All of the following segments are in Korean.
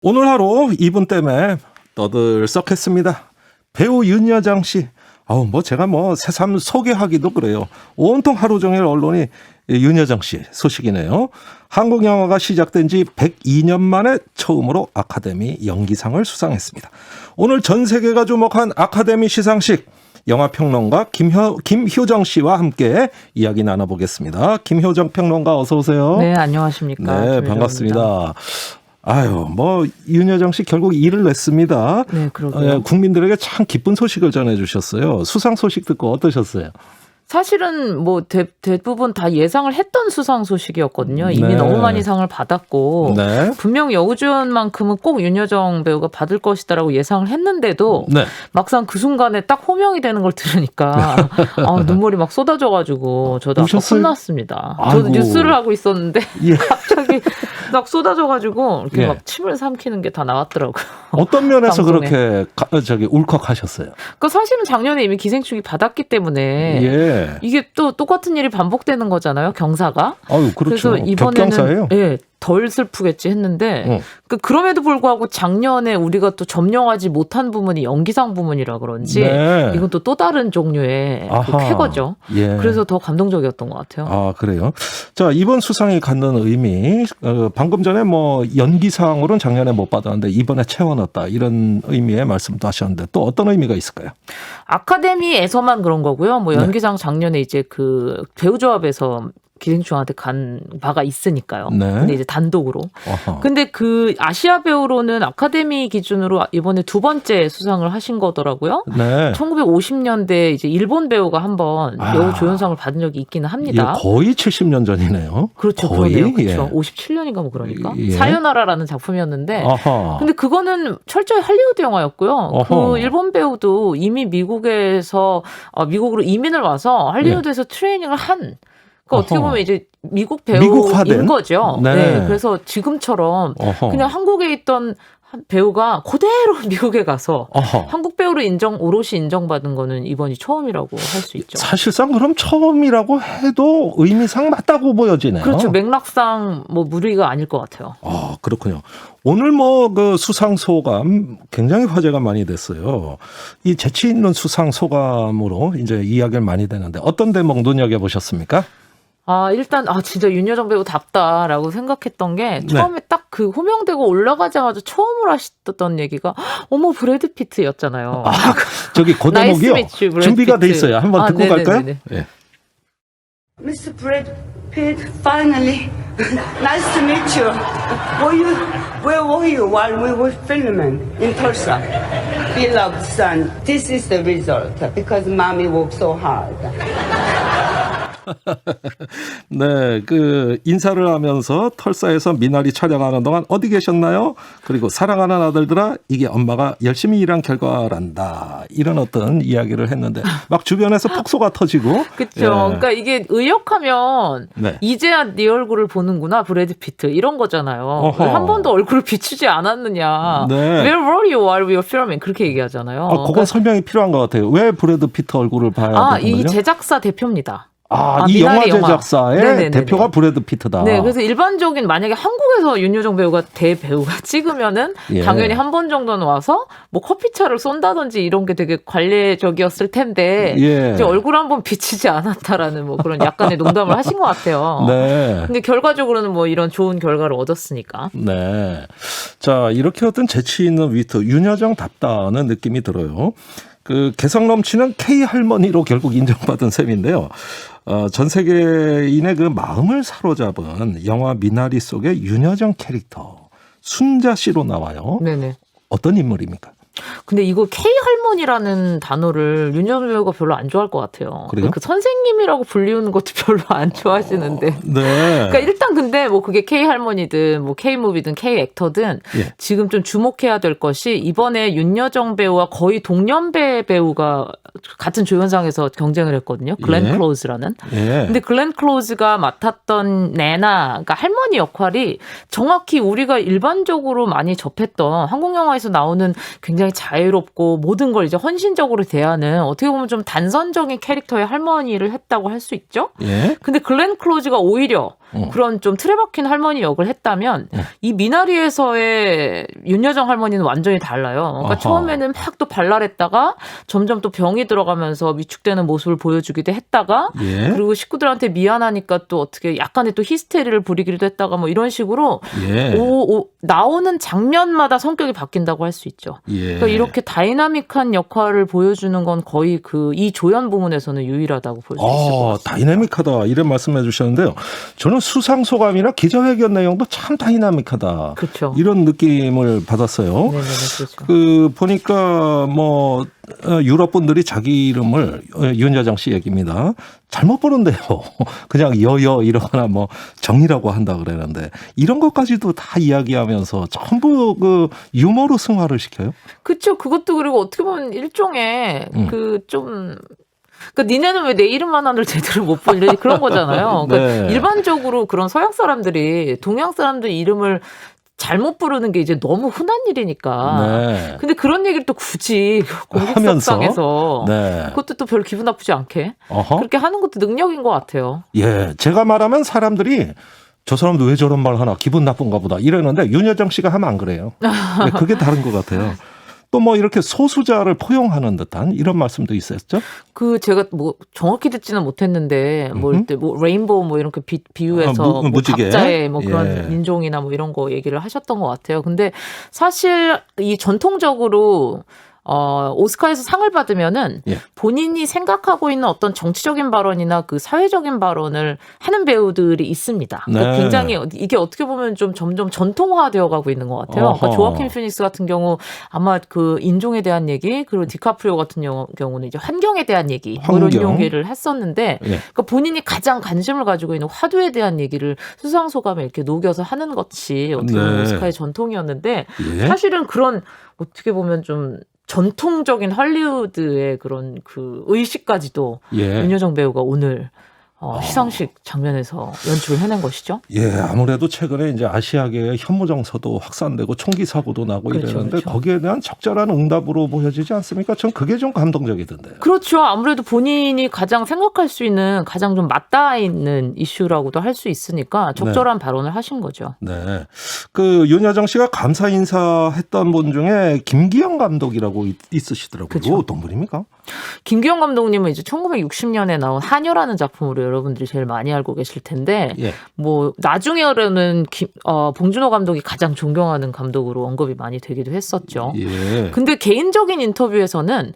오늘 하루 이분 때문에 떠들썩했습니다. 배우 윤여정 씨. 제가 새삼 소개하기도 그래요. 온통 하루 종일 언론이 윤여정 씨 소식이네요. 한국 영화가 시작된 지 102년 만에 처음으로 아카데미 연기상을 수상했습니다. 오늘 전 세계가 주목한 아카데미 시상식. 영화평론가 김효정 씨와 함께 이야기 나눠보겠습니다. 김효정 평론가 어서 오세요. 네, 안녕하십니까. 네, 반갑습니다. 윤여정 씨 결국 일을 냈습니다. 네, 그러게요. 국민들에게 참 기쁜 소식을 전해주셨어요. 수상 소식 듣고 어떠셨어요? 사실은 대부분 다 예상을 했던 수상 소식이었거든요. 이미 네. 너무 많이 상을 받았고 네. 분명 여우주연만큼은 꼭 윤여정 배우가 받을 것이다라고 예상을 했는데도 네. 막상 그 순간에 딱 호명이 되는 걸 들으니까 눈물이 막 쏟아져가지고 저도 아까 우셨어요? 혼났습니다. 아이고. 저도 뉴스를 하고 있었는데 예. 갑자기 막 쏟아져가지고 이렇게 예. 막 침을 삼키는 게 다 나왔더라고요. 어떤 면에서 방송에. 그렇게 울컥하셨어요? 그러니까 사실은 작년에 이미 기생충이 받았기 때문에 예. 이게 또 똑같은 일이 반복되는 거잖아요. 경사가. 그렇죠. 그래서 이번에는 격경사예요. 예, 덜 슬프겠지 했는데 그럼에도 불구하고 작년에 우리가 또 점령하지 못한 부분이 연기상 부문이라 그런지 네. 이건 또 다른 종류의 그 쾌거죠. 예. 그래서 더 감동적이었던 것 같아요. 그래요. 자, 이번 수상이 갖는 의미, 방금 전에 연기상으로는 작년에 못 받았는데 이번에 채워넣었다 이런 의미의 말씀도 하셨는데 또 어떤 의미가 있을까요? 아카데미에서만 그런 거고요. 연기상 작년에 이제 그 배우조합에서 기생충한테 간 바가 있으니까요. 네. 근데 이제 단독으로. 어허. 근데 그 아시아 배우로는 아카데미 기준으로 이번에 두 번째 수상을 하신 거더라고요. 네. 1950년대 이제 일본 배우가 한번 여우 조연상을 받은 적이 있기는 합니다. 예, 거의 70년 전이네요. 그렇죠. 거의. 그러네요. 그렇죠. 예. 57년인가 뭐 그러니까. 예. 사요나라라는 작품이었는데 아하. 근데 그거는 철저히 할리우드 영화였고요. 어허. 그 일본 배우도 이미 미국으로 이민을 와서 할리우드에서 트레이닝을 한 어떻게 보면 이제 미국 배우인 미국화된? 거죠. 네. 네. 그래서 지금처럼 어허. 그냥 한국에 있던 배우가 그대로 미국에 가서 어허. 한국 배우로 오롯이 인정받은 거는 이번이 처음이라고 할 수 있죠. 사실상 그럼 처음이라고 해도 의미상 맞다고 보여지네요. 그렇죠. 맥락상 무리가 아닐 것 같아요. 그렇군요. 오늘 그 수상 소감 굉장히 화제가 많이 됐어요. 이 재치 있는 수상 소감으로 이제 이야기를 많이 되는데 어떤 대목 눈여겨보셨습니까? 일단 진짜 윤여정 배우답다라고 생각했던 게 처음에 딱 그 호명되고 올라가자마자 처음으로 하셨던 얘기가 어머 브래드 피트였잖아요. 저기 그 대목이요. 준비가 돼 있어요. 한번 듣고 갈까요? 네. Mr. Brad Pitt, finally, nice to meet you. Where were you while we were filming in Tulsa? Beloved son, this is the result because mommy worked so hard. 네, 인사를 하면서 털사에서 미나리 촬영하는 동안 어디 계셨나요? 그리고 사랑하는 아들들아, 이게 엄마가 열심히 일한 결과란다. 이런 어떤 이야기를 했는데 막 주변에서 폭소가 터지고. 그렇죠. 예. 그러니까 이게 의역하면 네. 이제야 네 얼굴을 보는구나 브래드 피트 이런 거잖아요. 어허. 왜 한 번도 얼굴을 비추지 않았느냐. 네. Where were you while we were filming? 그렇게 얘기하잖아요. 그건 설명이 필요한 것 같아요. 왜 브래드 피트 얼굴을 봐야 되는 거죠? 이 제작사 대표입니다. 이 영화 미나리 제작사의 네네네네. 대표가 브래드 피트다. 네, 그래서 일반적인 만약에 한국에서 윤여정 배우가 대배우가 찍으면은 예. 당연히 한 번 정도는 와서 커피차를 쏜다든지 이런 게 되게 관례적이었을 텐데 예. 이제 얼굴 한번 비치지 않았다라는 그런 약간의 농담을 하신 것 같아요. 네. 근데 결과적으로는 이런 좋은 결과를 얻었으니까. 네. 자, 이렇게 어떤 재치 있는 위트, 윤여정답다는 느낌이 들어요. 개성 넘치는 K 할머니로 결국 인정받은 셈인데요. 전 세계인의 마음을 사로잡은 영화 미나리 속의 윤여정 캐릭터 순자 씨로 나와요. 네네. 어떤 인물입니까? 근데 이거 K 할머니라는 단어를 윤여정 배우가 별로 안 좋아할 것 같아요. 그래요? 선생님이라고 불리우는 것도 별로 안 좋아하시는데. 네. 그러니까 일단 근데 그게 K 할머니든 K 무비든 K 액터든 예. 지금 좀 주목해야 될 것이 이번에 윤여정 배우와 거의 동년배 배우가 같은 조연상에서 경쟁을 했거든요. 글렌 예. 클로즈라는. 예. 근데 글렌 클로즈가 맡았던 내나 그러니까 할머니 역할이 정확히 우리가 일반적으로 많이 접했던 한국 영화에서 나오는 굉장히 자유롭고 모든 걸 이제 헌신적으로 대하는 어떻게 보면 좀 단선적인 캐릭터의 할머니를 했다고 할 수 있죠. 예. 근데 글렌 클로즈가 오히려 그런 좀 틀에 박힌 할머니 역을 했다면 이 미나리에서의 윤여정 할머니는 완전히 달라요. 그러니까 아하. 처음에는 막 또 발랄했다가 점점 또 병이 들어가면서 위축되는 모습을 보여주기도 했다가 예. 그리고 식구들한테 미안하니까 또 어떻게 약간의 또 히스테리를 부리기도 했다가 뭐 이런 식으로 예. 나오는 장면마다 성격이 바뀐다고 할 수 있죠. 예. 그러니까 이렇게 다이나믹한 역할을 보여주는 건 거의 이 조연 부문에서는 유일하다고 볼 수 있을 것 같습니다. 다이나믹하다 이런 말씀해 주셨는데요. 저는 수상 소감이나 기자회견 내용도 참 다이나믹하다. 그렇죠. 이런 느낌을 받았어요. 네네, 그렇죠. 보니까 유럽 분들이 자기 이름을 윤여정 씨 얘기입니다. 잘못 부른대요. 그냥 여여 이러거나 정이라고 한다 그러는데 이런 것까지도 다 이야기하면서 전부 그 유머로 승화를 시켜요. 그렇죠. 그것도 그리고 어떻게 보면 일종의 그러니까 니네는 왜 내 이름 하나를 제대로 못 부르지 그런 거잖아요. 그러니까 네. 일반적으로 그런 서양 사람들이 동양 사람들 이름을 잘못 부르는 게 이제 너무 흔한 일이니까. 네. 근데 그런 얘기를 또 굳이 하면서? 공식석상에서 네. 그것도 또 별 기분 나쁘지 않게 어허. 그렇게 하는 것도 능력인 것 같아요. 예, 제가 말하면 사람들이 저 사람도 왜 저런 말 하나 기분 나쁜가 보다 이러는데 윤여정 씨가 하면 안 그래요. 네, 그게 다른 것 같아요. 또 이렇게 소수자를 포용하는 듯한 이런 말씀도 있었죠. 제가 정확히 듣지는 못했는데 레인보우 이렇게 비유해서 무지개. 각자의 그런 예. 인종이나 이런 거 얘기를 하셨던 것 같아요. 근데 사실 이 전통적으로 오스카에서 상을 받으면은 예. 본인이 생각하고 있는 어떤 정치적인 발언이나 그 사회적인 발언을 하는 배우들이 있습니다. 그러니까 네. 굉장히 이게 어떻게 보면 좀 점점 전통화되어 가고 있는 것 같아요. 그러니까 조아킨 피닉스 같은 경우 아마 그 인종에 대한 얘기 그리고 디카프리오 같은 경우는 이제 환경에 대한 얘기 이런 얘기를 했었는데 예. 그러니까 본인이 가장 관심을 가지고 있는 화두에 대한 얘기를 수상소감에 이렇게 녹여서 하는 것이 어떻게 보면 네. 오스카의 전통이었는데 예. 사실은 그런 어떻게 보면 좀 전통적인 할리우드의 그런 그 의식까지도 예. 윤여정 배우가 오늘 시상식 장면에서 연출을 해낸 것이죠. 예, 아무래도 최근에 이제 아시아계의 현무정서도 확산되고 총기 사고도 나고 그렇죠, 이러는데 그렇죠. 거기에 대한 적절한 응답으로 보여지지 않습니까? 전 그게 좀 감동적이던데요. 그렇죠. 아무래도 본인이 가장 생각할 수 있는 가장 좀 맞닿아 있는 이슈라고도 할 수 있으니까 적절한 발언을 하신 거죠. 네. 그 윤여정 씨가 감사 인사했던 분 중에 김기영 감독이라고 있으시더라고요. 그렇죠. 어떤 분입니까? 김기영 감독님은 이제 1960년에 나온 하녀라는 작품으로 여러분들이 제일 많이 알고 계실 텐데 예. 나중에는 봉준호 감독이 가장 존경하는 감독으로 언급이 많이 되기도 했었죠. 예. 근데 개인적인 인터뷰에서는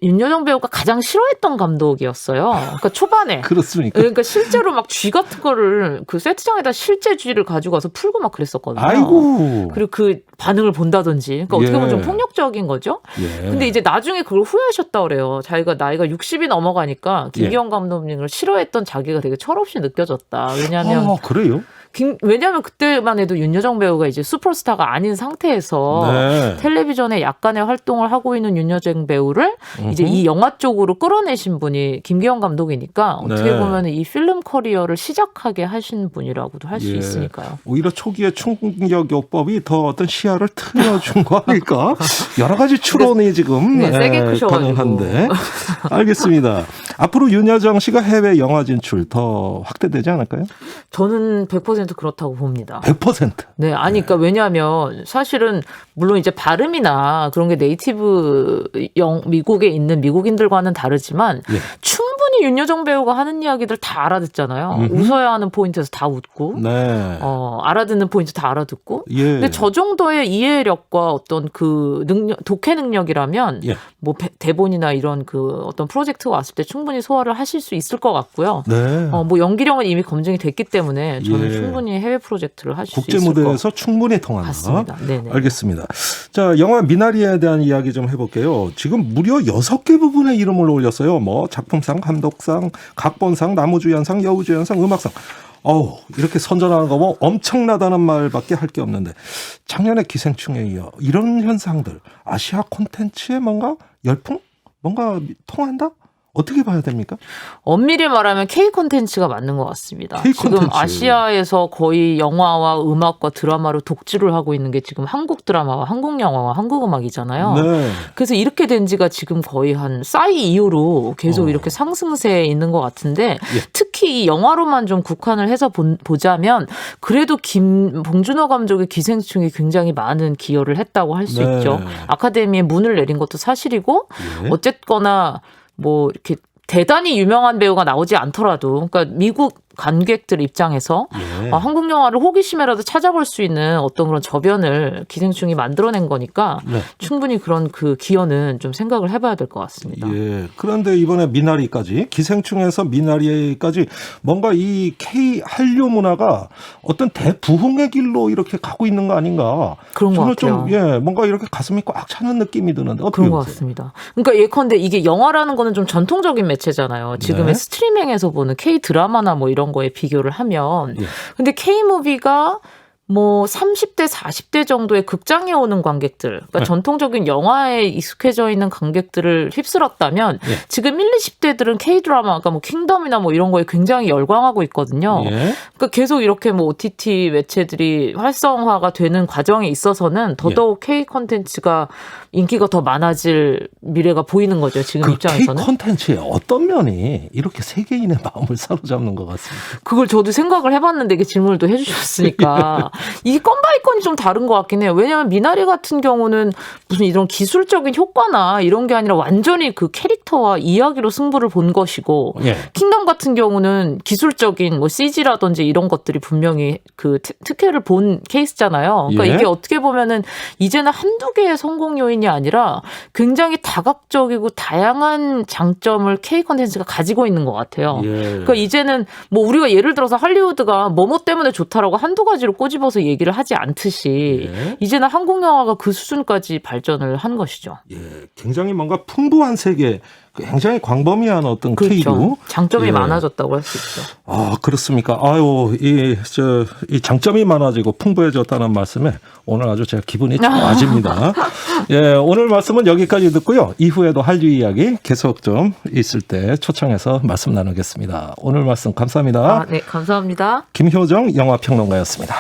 윤여정 배우가 가장 싫어했던 감독이었어요. 그러니까 초반에. 그렇습니까? 그러니까 실제로 막 쥐 같은 거를 그 세트장에다 실제 쥐를 가지고 와서 풀고 막 그랬었거든요. 아이고. 그리고 그 반응을 본다든지. 그러니까 어떻게 보면 예. 좀 폭력적인 거죠. 예. 근데 이제 나중에 그걸 후회하셨다 그래요. 자기가 나이가 60이 넘어가니까 김기영 감독님을 싫어했던 자기가 되게 철없이 느껴졌다. 왜냐하면 그래요? 왜냐하면 그때만 해도 윤여정 배우가 이제 슈퍼스타가 아닌 상태에서 네. 텔레비전에 약간의 활동을 하고 있는 윤여정 배우를 이제 이 영화 쪽으로 끌어내신 분이 김기영 감독이니까 어떻게 네. 보면 이 필름 커리어를 시작하게 하신 분이라고도 할 수 예. 있으니까요. 오히려 초기에 충격요법이 더 어떤 시야를 틀어준 거 아닐까? 여러 가지 추론이 지금 네, 세게 크셔가지고. 가능한데. 알겠습니다. 앞으로 윤여정 씨가 해외 영화 진출 더 확대되지 않을까요? 저는 100% 그렇다고 봅니다. 100%. 네, 그러니까 왜냐하면 사실은 물론 이제 발음이나 그런 게 네이티브 미국에 있는 미국인들과는 다르지만 예. 충분히 윤여정 배우가 하는 이야기들 다 알아듣잖아요. 웃어야 하는 포인트에서 다 웃고, 네. 알아듣는 포인트 다 알아듣고. 예. 근데 저 정도의 이해력과 어떤 그 독해 능력이라면 예. 대본이나 이런 그 어떤 프로젝트가 왔을 때 충분히 소화를 하실 수 있을 것 같고요. 네. 연기력은 이미 검증이 됐기 때문에 저는 예. 충분히 해외 프로젝트를 하실 수 국제 있을 것 무대에서 충분히 통한다. 같습니다. 네네. 알겠습니다. 자, 영화 미나리에 대한 이야기 좀 해볼게요. 지금 무려 6개 부분의 이름을 올렸어요. 작품상, 감독상, 각본상, 나무주연상, 여우주연상, 음악상. 이렇게 선전하는 거 엄청나다는 말밖에 할 게 없는데 작년에 기생충에 이어 이런 현상들 아시아 콘텐츠에 뭔가 열풍? 뭔가 통한다? 어떻게 봐야 됩니까? 엄밀히 말하면 K 콘텐츠가 맞는 것 같습니다. K 지금 콘텐츠. 아시아에서 거의 영화와 음악과 드라마로 독주를 하고 있는 게 지금 한국 드라마와 한국 영화와 한국 음악이잖아요. 네. 그래서 이렇게 된 지가 지금 거의 한 싸이 이후로 계속 이렇게 상승세에 있는 것 같은데 예. 특히 특히 이 영화로만 좀 국한을 해서 보자면 그래도 봉준호 감독의 기생충이 굉장히 많은 기여를 했다고 할 수 네. 있죠. 아카데미에 문을 내린 것도 사실이고 예. 어쨌거나 뭐 이렇게 대단히 유명한 배우가 나오지 않더라도 그러니까 미국 관객들 입장에서 예. 한국 영화를 호기심에라도 찾아볼 수 있는 어떤 그런 저변을 기생충이 만들어낸 거니까 네. 충분히 그런 그 기여는 좀 생각을 해봐야 될 것 같습니다. 예. 그런데 이번에 미나리까지 기생충에서 미나리까지 뭔가 이 K 한류 문화가 어떤 대부흥의 길로 이렇게 가고 있는 거 아닌가? 그런 것 저는 같아요. 좀 뭔가 이렇게 가슴이 꽉 차는 느낌이 드는데 어떻게 그런 것 보세요? 같습니다. 그러니까 예컨대 이게 영화라는 거는 좀 전통적인 매체잖아요. 지금의 네. 스트리밍에서 보는 K 드라마나 뭐 이런 거에 비교를 하면 예. 근데 K-무비가 뭐 30대, 40대 정도의 극장에 오는 관객들, 그러니까 네. 전통적인 영화에 익숙해져 있는 관객들을 휩쓸었다면 예. 지금 1, 20대들은 K-드라마, 그러니까 뭐 킹덤이나 뭐 이런 거에 굉장히 열광하고 있거든요. 예. 그러니까 계속 이렇게 뭐 OTT 매체들이 활성화가 되는 과정에 있어서는 더더욱 K 콘텐츠가 인기가 더 많아질 미래가 보이는 거죠. 지금 그 입장에서는. K 콘텐츠의 어떤 면이 이렇게 세계인의 마음을 사로잡는 것 같습니다. 그걸 저도 생각을 해봤는데 이게 질문을 또 해주셨으니까 이게 건 바이 건이 좀 다른 것 같긴 해요. 왜냐하면 미나리 같은 경우는 무슨 이런 기술적인 효과나 이런 게 아니라 완전히 그 캐릭터와 이야기로 승부를 본 것이고 예. 킹덤 같은 경우는 기술적인 뭐 CG라든지 이런 것들이 분명히 그 특혜를 본 케이스잖아요. 그러니까 예. 이게 어떻게 보면은 이제는 한두 개의 성공 요인이 아니라 굉장히 다각적이고 다양한 장점을 K 콘텐츠가 가지고 있는 것 같아요. 예. 그러니까 이제는 뭐 우리가 예를 들어서 할리우드가 뭐뭐 때문에 좋다라고 한두 가지로 꼬집어서 얘기를 하지 않듯이 예. 이제는 한국 영화가 그 수준까지 발전을 한 것이죠. 예, 굉장히 뭔가 풍부한 세계, 굉장히 광범위한 어떤 그렇죠. K로 장점이 예. 많아졌다고 할 수 있죠. 아, 그렇습니까? 아유, 이 장점이 많아지고 풍부해졌다는 말씀에 오늘 아주 제가 기분이 좋아집니다. 예, 오늘 말씀은 여기까지 듣고요. 이후에도 한류 이야기 계속 좀 있을 때 초청해서 말씀 나누겠습니다. 오늘 말씀 감사합니다. 네, 감사합니다. 김효정 영화평론가였습니다.